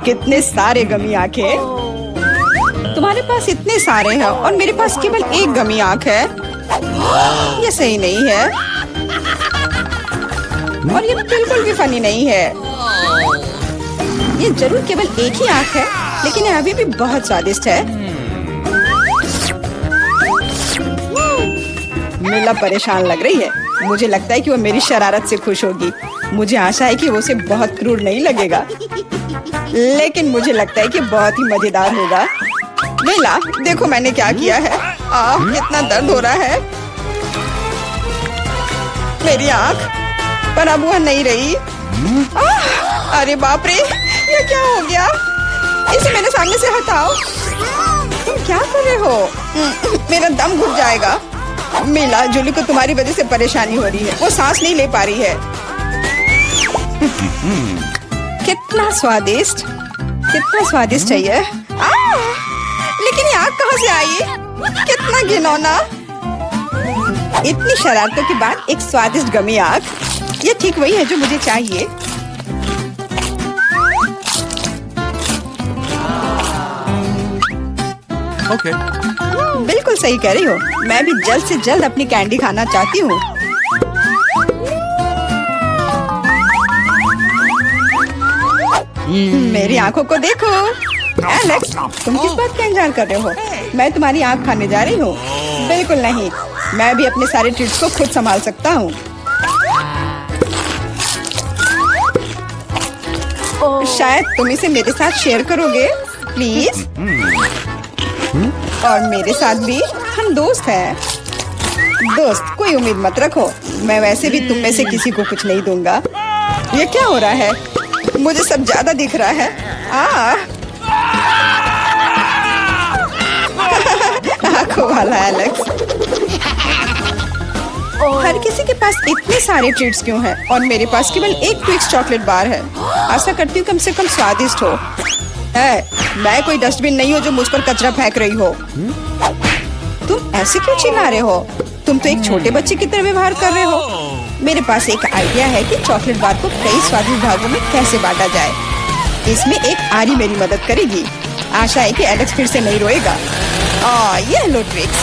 कितने सारे गमी आंखें। तुम्हारे पास इतने सारे हैं और मेरे पास केवल एक गमी आंख है। ये सही नहीं है और ये बिल्कुल भी फनी नहीं है। ये जरूर केवल एक ही आंख है, लेकिन ये अभी भी बहुत स्वादिष्ट है। मीला परेशान लग रही है। मुझे लगता है कि वो मेरी शरारत से खुश होगी। मुझे आशा है कि वो उसे बहुत क्रूर नहीं लगेगा, लेकिन मुझे लगता है कि बहुत ही मजेदार होगा। मीला, देखो मैंने क्या किया है। कितना दर्द हो रहा है। मेरी आंख, पर अब वह नहीं रही। अरे बाप रे, ये क्या हो गया? इसे मेरे सामने से हटाओ। तुम क्या कर रहे हो? मेरा दम घुट जाएगा। मीला, जूली को तुम्हारी वजह से परेशानी हो रही है। वो सांस नहीं ले पा रही है। कितना स्वादिष्ट, कितना स्वादिष्ट है ये। लेकिन ये आग कहाँ से आई? कितना घिनौना। इतनी शरारतों के बाद एक स्वादिष्ट गमी आग। ये ठीक वही है जो मुझे चाहिए। Okay. बिल्कुल सही कह रही हो। मैं भी जल्द से जल्द अपनी कैंडी खाना चाहती हूँ। मेरी आंखों को देखो। एलेक्स, तुम किस बात का इंतजार कर रहे हो? मैं तुम्हारी आंख खाने जा रही हूँ। बिल्कुल नहीं, मैं भी अपने सारे ट्रीट्स को खुद संभाल सकता हूँ। शायद तुम इसे मेरे साथ शेयर करोगे, प्लीज। और मेरे साथ भी, हम दोस्त हैं। दोस्त, कोई उम्मीद मत रखो। मैं वैसे भी तुम में से किसी को कुछ नहीं दूंगा। ये क्या हो रहा है? मुझे सब ज्यादा दिख रहा है। आंखों वाला एलेक्स। हर किसी के पास इतने सारे ट्रीट्स क्यों हैं और मेरे पास केवल एक ट्विक्स चॉकलेट बार है। आशा करती हूँ कम से कम स्वादिष्ट हो। मैं कोई डस्टबिन नहीं हूँ जो मुझ पर कचरा फेंक रही हो। तुम ऐसे क्यों चिल्ला रहे हो? तुम तो एक छोटे बच्चे की तरह व्यवहार कर रहे हो। मेरे पास एक आइडिया है कि चॉकलेट बार को कई स्वादिष्ट भागों में कैसे बांटा जाए। इसमें एक आरी मेरी मदद करेगी। आशा है कि एलेक्स फिर से नहीं रोएगा। ये लो ट्विक्स।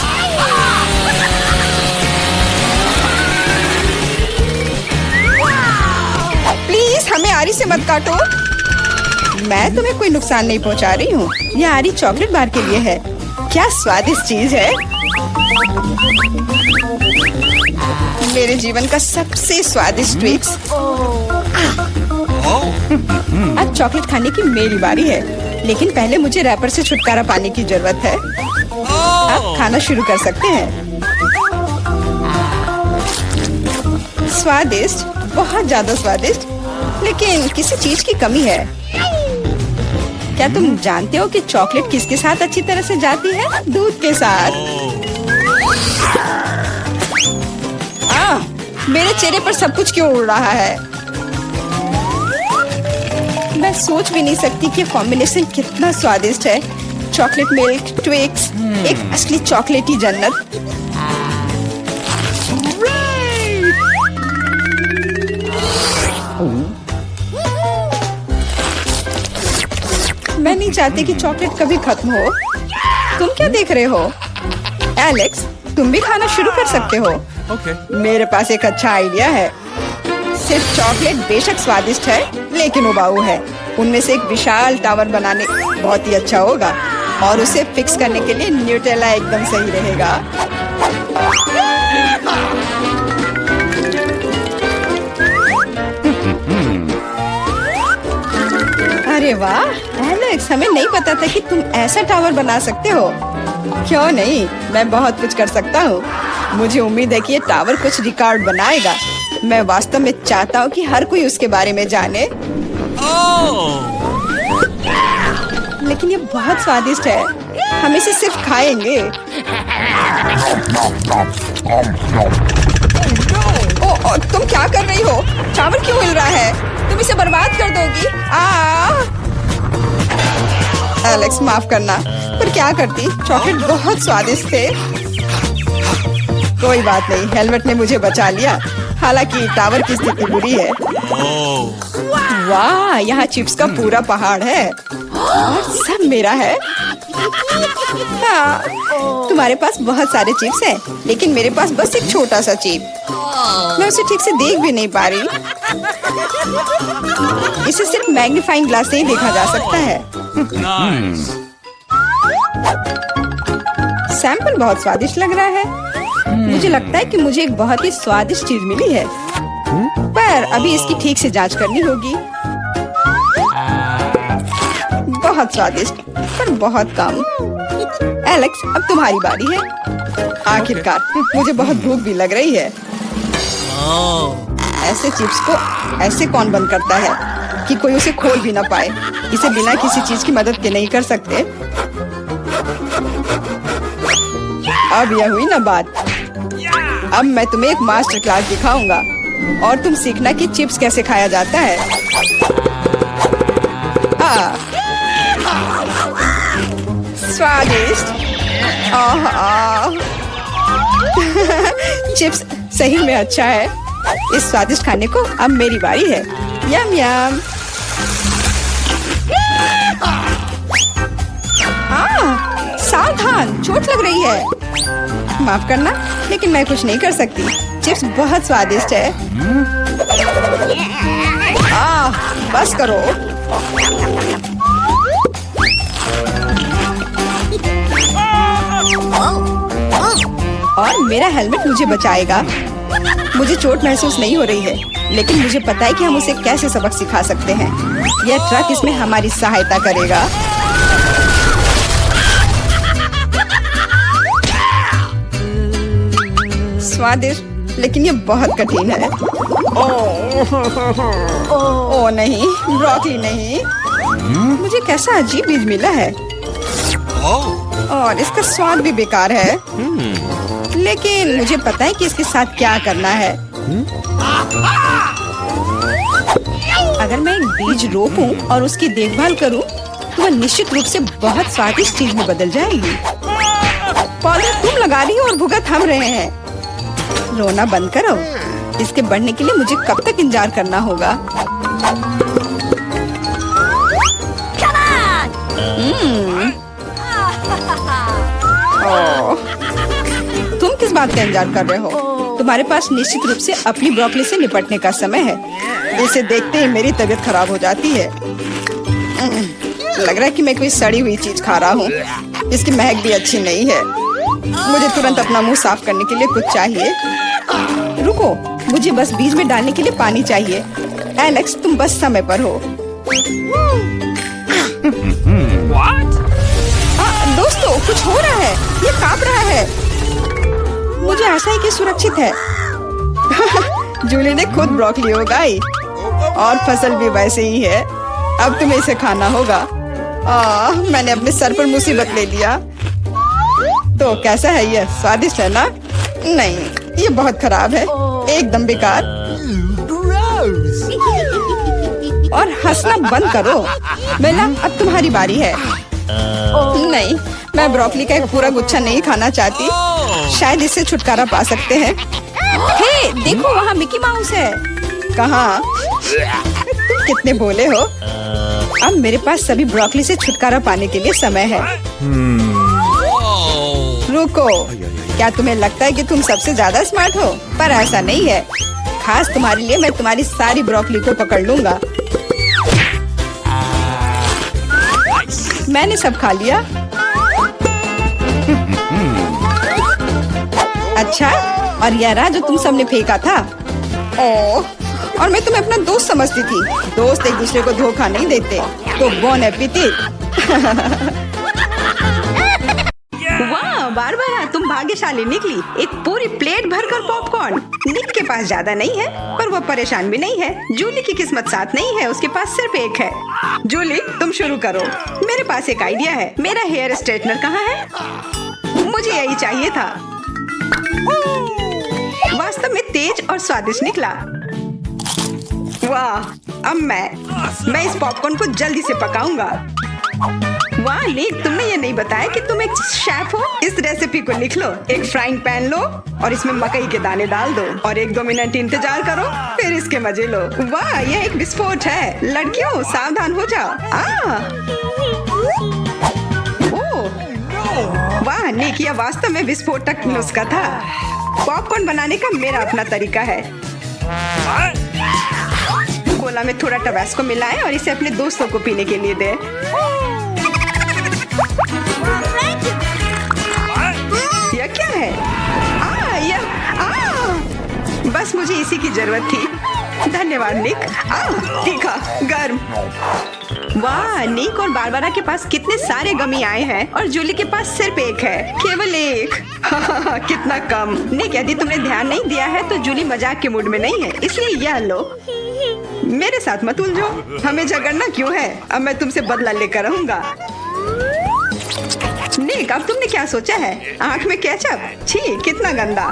प्लीज हमें आरी से मत काटो। मैं तुम्हें कोई नुकसान नहीं पहुंचा रही हूँ। यह आरी चॉकलेट बार के लिए है। क्या स्वादिष्ट चीज है। मेरे जीवन का सबसे स्वादिष्ट ट्विक्स। अब चॉकलेट खाने की मेरी बारी है, लेकिन पहले मुझे रैपर से छुटकारा पाने की जरूरत है। अब खाना शुरू कर सकते हैं। स्वादिष्ट, बहुत ज्यादा स्वादिष्ट, लेकिन किसी चीज की कमी है। क्या तुम जानते हो कि चॉकलेट किसके साथ अच्छी तरह से जाती है? दूध के साथ। मेरे चेहरे पर सब कुछ क्यों उड़ रहा है? मैं सोच भी नहीं सकती कि कॉम्बिनेशन कितना स्वादिष्ट है। चॉकलेट मिल्क, ट्विक्स, एक असली चॉकलेटी जन्नत। मैं नहीं चाहती कि चॉकलेट कभी खत्म हो। तुम क्या देख रहे हो? एलेक्स, तुम भी खाना शुरू कर सकते हो। Okay. मेरे पास एक अच्छा आइडिया है। सिर्फ चॉकलेट बेशक स्वादिष्ट है, लेकिन उबाऊ है। उनमें से एक विशाल टावर बनाने बहुत ही अच्छा होगा, और उसे फिक्स करने के लिए न्यूटेला एकदम सही रहेगा। अरे वाह एलेक्स, हमें नहीं पता था कि तुम ऐसा टावर बना सकते हो। क्यों नहीं, मैं बहुत कुछ कर सकता हूँ। मुझे उम्मीद है कि ये टावर कुछ रिकॉर्ड बनाएगा। मैं वास्तव में चाहता हूँ कि हर कोई उसके बारे में जाने। लेकिन ये बहुत स्वादिष्ट है। हम इसे सिर्फ खाएंगे। तुम क्या कर रही हो? टावर क्यों हिल रहा है? तुम इसे बर्बाद कर दोगी। एलेक्स, माफ करना, पर क्या करती? चॉकलेट बहुत स्वादिष्ट थे। कोई बात नहीं, हेलमेट ने मुझे बचा लिया। हालांकि टावर की स्थिति बुरी है। वाह, यहाँ चिप्स का पूरा पहाड़ है और सब मेरा है। हाँ, तुम्हारे पास बहुत सारे चिप्स हैं, लेकिन मेरे पास बस एक छोटा सा चिप। मैं उसे ठीक से देख भी नहीं पा रही। इसे सिर्फ मैग्नीफाइंग ग्लास से ही देखा जा सकता है। सैंपल बहुत स्वादिष्ट लग रहा है। मुझे लगता है कि मुझे एक बहुत ही स्वादिष्ट चीज मिली है, पर अभी इसकी ठीक से जांच करनी होगी। बहुत स्वादिष्ट, पर बहुत कम। एलेक्स, अब तुम्हारी बारी है। आखिरकार मुझे बहुत भूख भी लग रही है। ऐसे चिप्स को ऐसे कौन बंद करता है कि कोई उसे खोल भी ना पाए। इसे बिना किसी चीज की मदद के नहीं कर सकते। अब यह हुई ना बात। अब मैं तुम्हें एक मास्टर क्लास दिखाऊंगा और तुम सीखना कि चिप्स कैसे खाया जाता है। स्वादिष्ट। चिप्स सही में अच्छा है। इस स्वादिष्ट खाने को अब मेरी बारी है। यम यम। सावधान, चोट लग रही है। माफ करना, लेकिन मैं कुछ नहीं कर सकती। चिप्स बहुत स्वादिष्ट है। बस करो। और मेरा हेलमेट मुझे बचाएगा। मुझे चोट महसूस नहीं हो रही है, लेकिन मुझे पता है कि हम उसे कैसे सबक सिखा सकते हैं। यह ट्रक इसमें हमारी सहायता करेगा। स्वादिष्ट, लेकिन ये बहुत कठिन है। ओह नहीं, ब्रोकली नहीं। मुझे कैसा अजीब बीज मिला है और इसका स्वाद भी बेकार है। लेकिन मुझे पता है कि इसके साथ क्या करना है। अगर मैं एक बीज रोपूं और उसकी देखभाल करूं, तो वह निश्चित रूप से बहुत स्वादिष्ट चीज में बदल जाएगी। पौधे तुम लगा रही हो और भुगत हम रहे हैं। रोना बंद करो। इसके बढ़ने के लिए मुझे कब तक इंतजार करना होगा? तुम किस बात का इंतजार कर रहे हो? तुम्हारे पास निश्चित रूप से अपनी ब्रोकली से निपटने का समय है। इसे देखते ही मेरी तबीयत खराब हो जाती है। लग रहा है कि मैं कोई सड़ी हुई चीज खा रहा हूँ। इसकी महक भी अच्छी नहीं है। मुझे तुरंत अपना मुंह साफ करने के लिए कुछ चाहिए। रुको, मुझे बस बीज में डालने के लिए पानी चाहिए। एलेक्स, तुम बस समय पर हो। दोस्तों, कुछ हो रहा है। ये कांप रहा है। मुझे आशा है कि सुरक्षित है। जूली ने खुद ब्रोकली उगाई और फसल भी वैसे ही है। अब तुम्हें इसे खाना होगा। मैंने अपने सर पर मुसीबत ले लिया। तो कैसा है ये? स्वादिष्ट है ना? नहीं, ये बहुत खराब है, एकदम बेकार। और हंसना बंद करो। बेला, अब तुम्हारी बारी है। नहीं, मैं ब्रोकली का एक पूरा गुच्छा नहीं खाना चाहती। शायद इससे छुटकारा पा सकते हैं। हे, देखो, वहाँ मिकी माउस है। कहाँ? तुम कितने भोले हो। अब मेरे पास सभी ब्रोकली से छुटकारा पाने के लिए समय है। रुको, क्या तुम्हें लगता है कि तुम सबसे ज्यादा स्मार्ट हो? पर ऐसा नहीं है। खास तुम्हारे लिए मैं तुम्हारी सारी ब्रोकली को पकड़ लूंगा। मैंने सब खा लिया। अच्छा, और यह रहा जो तुम सबने फेंका था। ओह, और मैं तुम्हें अपना दोस्त समझती थी। दोस्त एक दूसरे को धोखा नहीं देते। तो बोन एपेटिट। वाह बारबरा, तुम भाग्यशाली निकली। एक पूरी प्लेट भरकर पॉपकॉर्न। निक के पास ज्यादा नहीं है, पर वो परेशान भी नहीं है। जूली की किस्मत साथ नहीं है, उसके पास सिर्फ एक है। जूली, तुम शुरू करो। मेरे पास एक आइडिया है। मेरा हेयर स्ट्रेटनर कहाँ है? मुझे यही चाहिए था। वास्तव में तेज और स्वादिष्ट निकला। वाह, अब मैं इस पॉपकॉर्न को जल्दी से पकाऊंगा। वाह निक, तुमने ये नहीं बताया कि तुम एक शेफ हो। इस रेसिपी को लिख लो। एक फ्राइंग पैन लो और इसमें मकई के दाने डाल दो और 1-2 मिनट इंतजार करो, फिर इसके मजे लो। वाह, यह एक विस्फोट है। लड़कियों सावधान हो जाओ। वाह निक, यह वास्तव में विस्फोटक नुस्खा था। पॉपकॉर्न बनाने का मेरा अपना तरीका है। कोला में थोड़ा टबास्को मिलाएं और इसे अपने दोस्तों को पीने के लिए दें। यह क्या है? बस मुझे इसी की जरूरत थी। धन्यवाद निक। तीखा, गर्म। वाह, निक और बारबरा के पास कितने सारे गमी आए हैं और जूली के पास सिर्फ एक है, केवल एक। कितना कम। निक, यदि तुमने ध्यान नहीं दिया है तो जूली मजाक के मूड में नहीं है, इसलिए यह लो। मेरे साथ मत उलझो। हमें झगड़ना क्यों है? अब मैं तुमसे बदला लेकर रहूंगा। निक, अब तुमने क्या सोचा है? आँख में केचप? छी, कितना गंदा।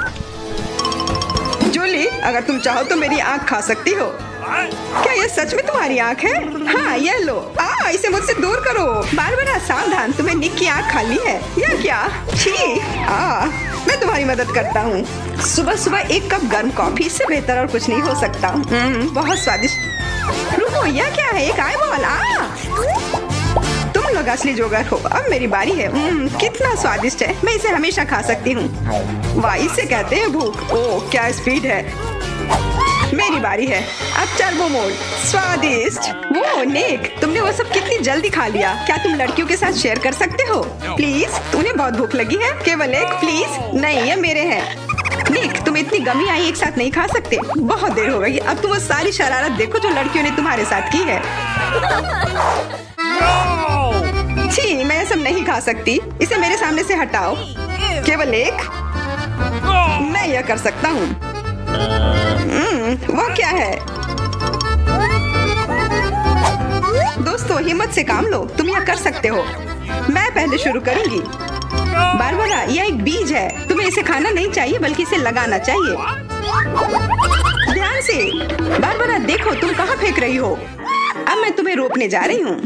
जूली, अगर तुम चाहो तो मेरी आँख खा सकती हो। क्या यह सच में तुम्हारी आँख है? हाँ, यह लो। इसे मुझसे दूर करो। बारबरा सावधान, तुम्हें निक की आँख खाली है। यह क्या? छी। मैं तुम्हारी मदद करता हूँ। सुबह सुबह एक कप गर्म कॉफी, इससे बेहतर और कुछ नहीं हो सकता। बहुत स्वादिष्ट। रुको, यह क्या है? एक आईबॉल। तुम लोग असली जोगर हो। अब मेरी बारी है। कितना स्वादिष्ट है। मैं इसे हमेशा खा सकती हूँ। वाह, इसे कहते हैं भूख। ओह, क्या स्पीड है। मेरी बारी है। अब टर्बो मोड। स्वादिष्ट। वो निक, तुमने वो सब कितनी जल्दी खा लिया। क्या तुम लड़कियों के साथ शेयर कर सकते हो? प्लीज, उन्हें बहुत भूख लगी है। केवल एक, प्लीज। नहीं, ये मेरे हैं। निक, तुम इतनी गमी आई एक साथ नहीं खा सकते। बहुत देर हो गई। अब तुम वो सारी शरारत देखो जो लड़कियों ने तुम्हारे साथ की है। छी, मैं ये सब नहीं खा सकती। इसे मेरे सामने से हटाओ। केवल एक। मैं यह कर सकता हूँ। वो क्या है? दोस्तों, हिम्मत से काम लो। तुम यह कर सकते हो। मैं पहले शुरू करूंगी। बारबरा, यह एक बीज है। तुम्हें इसे खाना नहीं चाहिए बल्कि इसे लगाना चाहिए। ध्यान से। बारबरा, देखो तुम कहाँ फेंक रही हो। अब मैं तुम्हें रोकने जा रही हूँ।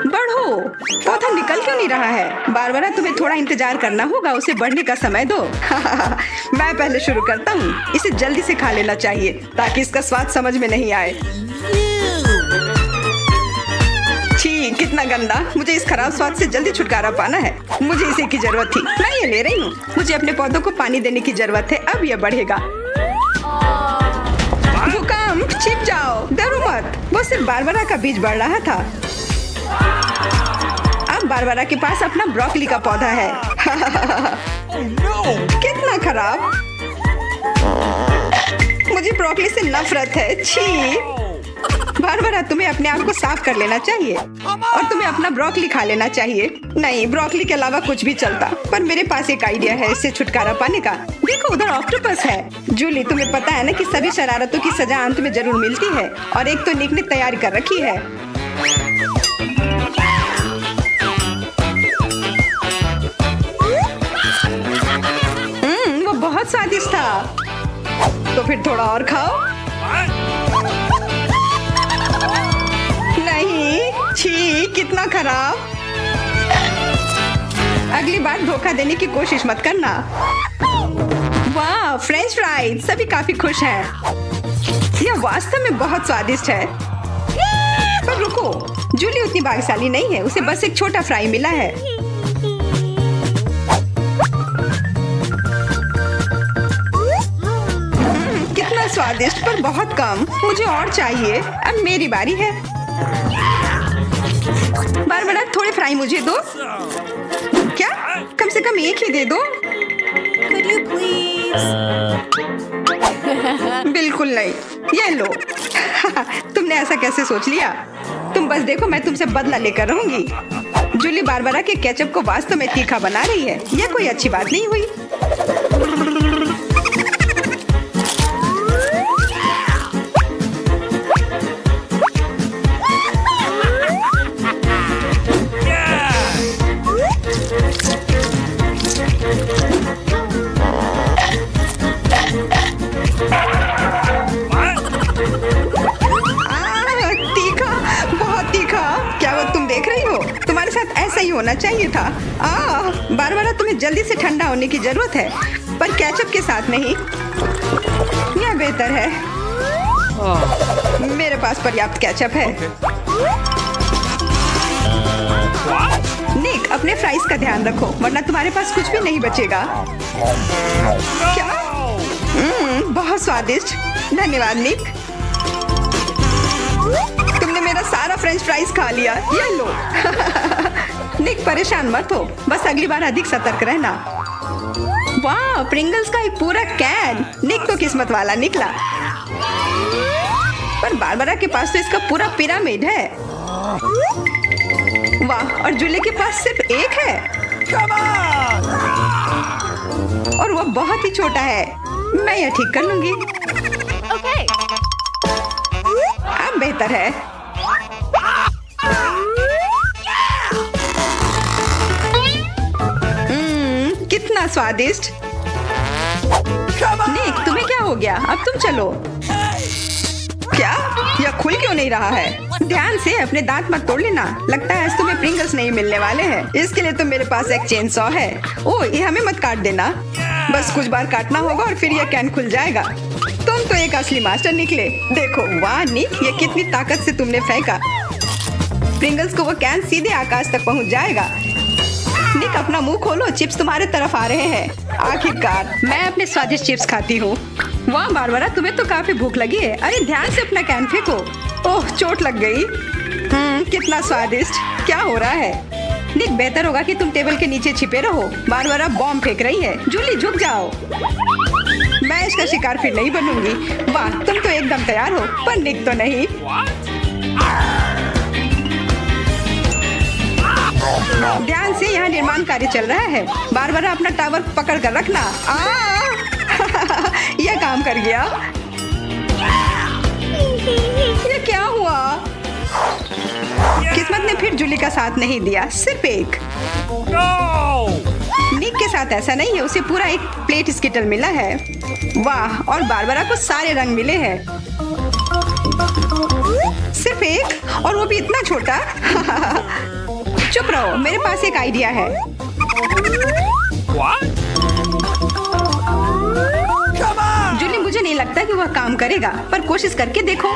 बढ़ो। पौधा निकल क्यों नहीं रहा है? बारबरा, तुम्हें थोड़ा इंतजार करना होगा। उसे बढ़ने का समय दो। मैं पहले शुरू करता हूँ। इसे जल्दी से खा लेना चाहिए ताकि इसका स्वाद समझ में नहीं आए। छी, कितना गंदा। मुझे इस खराब स्वाद से जल्दी छुटकारा पाना है। मुझे इसे की जरूरत थी। मैं ये ले रही हूँ। मुझे अपने पौधों को पानी देने की जरूरत है। अब यह बढ़ेगा। भूकंप, छिप जाओ। डरो मत। वो सिर्फ बारबरा का बीज बढ़ रहा था। अब बारबरा के पास अपना ब्रोकली का पौधा है। कितना खराब। मुझे ब्रोकली से नफरत है। छी। बारबरा, तुम्हें अपने आप को साफ कर लेना चाहिए और तुम्हें अपना ब्रोकली खा लेना चाहिए। नहीं, ब्रोकली के अलावा कुछ भी चलता, पर मेरे पास एक आइडिया है इससे छुटकारा पाने का। देखो, उधर ऑक्टोपस है। जूली, तुम्हें पता है ना कि सभी शरारतों की सजा अंत में जरूर मिलती है और एक तो निक ने तैयारी कर रखी है। वो बहुत स्वादिष्ट था। तो फिर थोड़ा और खाओ। नहीं, छी, कितना खराब। अगली बार धोखा देने की कोशिश मत करना। वाह, फ्रेंच फ्राइज। सभी काफी खुश हैं। यह वास्तव में बहुत स्वादिष्ट है। पर रुको, जूली उतनी भाग्यशाली नहीं है। उसे बस एक छोटा फ्राई मिला है। कितना स्वादिष्ट, पर बहुत कम। मुझे और चाहिए। अब मेरी बारी है। बारबरा, थोड़े फ्राई मुझे दो। क्या? कम से कम एक ही दे दो। Could you please? बिल्कुल नहीं। ये लो। तुमने ऐसा कैसे सोच लिया? तुम बस देखो, मैं तुमसे बदला लेकर रहूंगी। जूली बारबरा के केचप को वास्तव में तीखा बना रही है। यह कोई अच्छी बात नहीं हुई। नहीं होना चाहिए था। बारबारा, तुम्हें जल्दी से ठंडा होने की जरूरत है, पर केचप के साथ नहीं। यह बेहतर है। मेरे पास पर्याप्त केचप है। निक, अपने फ्राइज का ध्यान रखो, वरना तुम्हारे पास कुछ भी नहीं बचेगा। क्या? बहुत स्वादिष्ट। धन्यवाद निक। तुमने मेरा सारा फ्रेंच फ्राइज खा लिया। ये लो। निक, परेशान मत हो, बस अगली बार अधिक सतर्क रहना। वाह, प्रिंगल्स का एक पूरा कैन। निक तो किस्मत वाला निकला। पर बारबारा के पास तो इसका पूरा पिरामिड है। वाह, और जूली के पास सिर्फ एक है। और वो बहुत ही छोटा है। मैं यह ठीक कर लूंगी। Okay. अब बेहतर है। कितना स्वादिष्ट। निक, तुम्हें क्या हो गया? अब तुम चलो। क्या? यह खुल क्यों नहीं रहा है? ध्यान से, अपने दांत मत तोड़ लेना। लगता है आज तुम्हें प्रिंगल्स नहीं मिलने वाले हैं। इसके लिए तो मेरे पास एक चेन सॉ है। ओह, ये हमें मत काट देना। बस कुछ बार काटना होगा और फिर यह कैन खुल जाएगा। तुम तो एक असली मास्टर निकले। देखो, वाह निक, ये कितनी ताकत से तुमने फेंका। प्रिंगल्स को वो कैन सीधे आकाश तक पहुंच जाएगा। निक, अपना मुंह खोलो, चिप्स तुम्हारे तरफ आ रहे हैं। आखिरकार मैं अपने स्वादिष्ट चिप्स खाती हूँ। वाह बारबारा, तुम्हें तो काफी भूख लगी है। अरे ध्यान से अपना कैन फेंको। ओह, चोट लग गई। कितना स्वादिष्ट। क्या हो रहा है? निक, बेहतर होगा कि तुम टेबल के नीचे छिपे रहो। बारबारा बॉम्ब फेंक रही है। जूली, झुक जाओ। मैं इसका शिकार फिर नहीं बनूंगी। वाह, तुम तो एकदम तैयार हो, पर निक तो नहीं। ध्यान से, यहाँ निर्माण कार्य चल रहा है। बारबारा, अपना टावर पकड़ कर रखना। यह काम कर गया। ये क्या हुआ? किस्मत ने फिर जूली का साथ नहीं दिया, सिर्फ एक। निक के साथ ऐसा नहीं है, उसे पूरा एक प्लेट स्किटल मिला है। वाह, और बारबारा को सारे रंग मिले हैं। सिर्फ एक, और वो भी इतना छोटा। चुप रहो, मेरे पास एक आइडिया है। जूली, मुझे नहीं लगता कि वह काम करेगा, पर कोशिश करके देखो।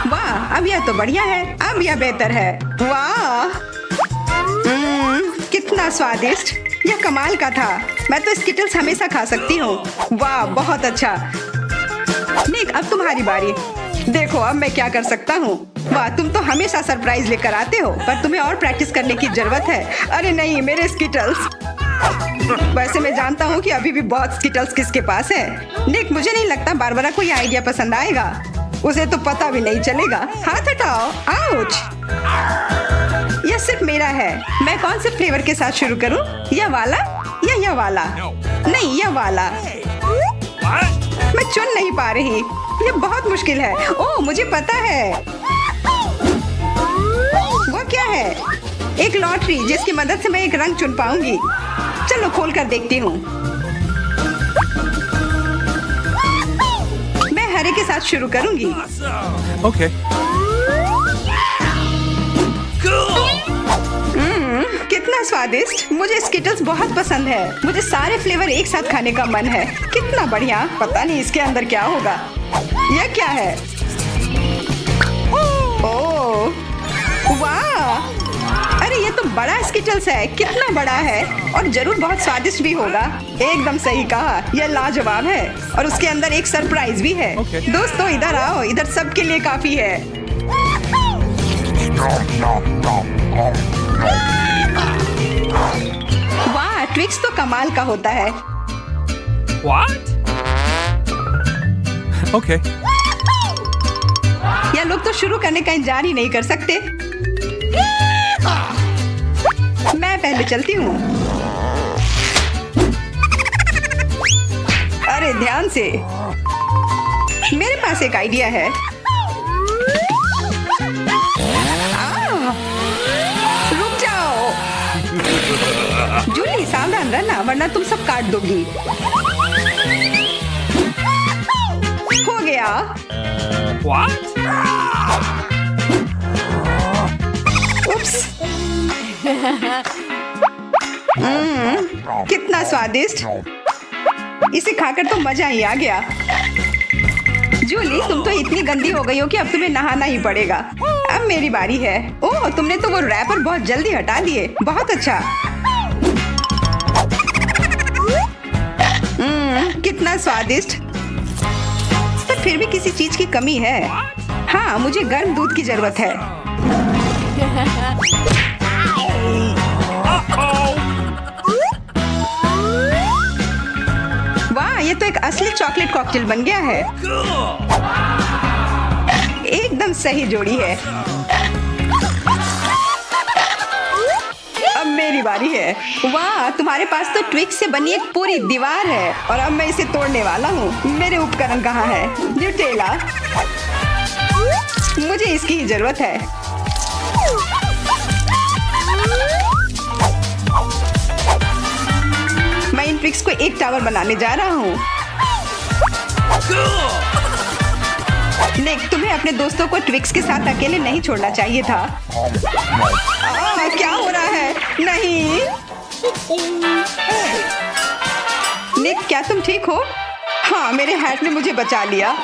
वाह, अब यह तो बढ़िया है। अब यह बेहतर है। वाह, कितना स्वादिष्ट। यह कमाल का था। मैं तो स्किटल्स हमेशा खा सकती हूँ। वाह, बहुत अच्छा। निक, अब तुम्हारी बारी। देखो अब मैं क्या कर सकता हूँ। वाह, तुम तो हमेशा सरप्राइज लेकर आते हो, पर तुम्हें और प्रैक्टिस करने की जरूरत है। अरे नहीं, मेरे स्किटल्स। वैसे मैं जानता हूँ कि अभी भी बहुत स्किटल्स किसके पास है। निक, मुझे नहीं लगता बारबारा को यह आइडिया पसंद आएगा। उसे तो पता भी नहीं चलेगा। हाथ हटाओ। आउच। यह सिर्फ मेरा है। मैं कौन से फ्लेवर के साथ शुरू करूं? यह वाला या यह वाला? नहीं, यह वाला। मैं चुन नहीं पा रही। यह बहुत मुश्किल है। ओह, मुझे पता है। वो क्या है? एक लॉटरी, जिसकी मदद से मैं एक रंग चुन पाऊंगी। चलो खोल कर देखती हूँ। मैं हरे के साथ शुरू करूंगी। Okay. कितना स्वादिष्ट। मुझे स्किटल्स बहुत पसंद है। मुझे सारे फ्लेवर एक साथ खाने का मन है। कितना बढ़िया। पता नहीं इसके अंदर क्या होगा। यह क्या है? ओह, वाह। अरे ये तो बड़ा स्किटल्स है। कितना बड़ा है, और जरूर बहुत स्वादिष्ट भी होगा। एकदम सही कहा, यह लाजवाब है। और उसके अंदर एक सरप्राइज भी है। Okay. दोस्तों इधर आओ, इधर सबके लिए काफी है। वाह, ट्विक्स तो कमाल का होता है। What? Okay. यह लोग तो शुरू करने का इंतजार ही नहीं कर सकते। मैं पहले चलती हूँ। अरे ध्यान से, मेरे पास एक आइडिया है। रुक जाओ। जूली, सावधान रहना, वरना तुम सब काट दोगी। हो गया। What? उप्स। कितना स्वादिष्ट। इसे खाकर तो मजा ही आ गया। जूली, तुम तो इतनी गंदी हो गई हो कि अब तुम्हें नहाना ही पड़ेगा। अब मेरी बारी है। ओह, तुमने तो वो रैपर बहुत जल्दी हटा दिए। बहुत अच्छा। कितना स्वादिष्ट। पर फिर भी किसी चीज की कमी है। हाँ, मुझे गर्म दूध की जरूरत है। वाह, ये तो एक असली चॉकलेट कॉकटेल बन गया है। एकदम सही जोड़ी है। अब मेरी बारी है। वाह, तुम्हारे पास तो ट्विक्स से बनी एक पूरी दीवार है और अब मैं इसे तोड़ने वाला हूँ। मेरे उपकरण कहाँ है? न्यूटेला, मुझे इसकी ही जरूरत है। मैं इन ट्विक्स को एक टावर बनाने जा रहा हूँ। निक, तुम्हें अपने दोस्तों को ट्विक्स के साथ अकेले नहीं छोड़ना चाहिए था। क्या हो रहा है? नहीं। निक, क्या तुम ठीक हो? हाँ, मेरे हैट ने मुझे बचा लिया।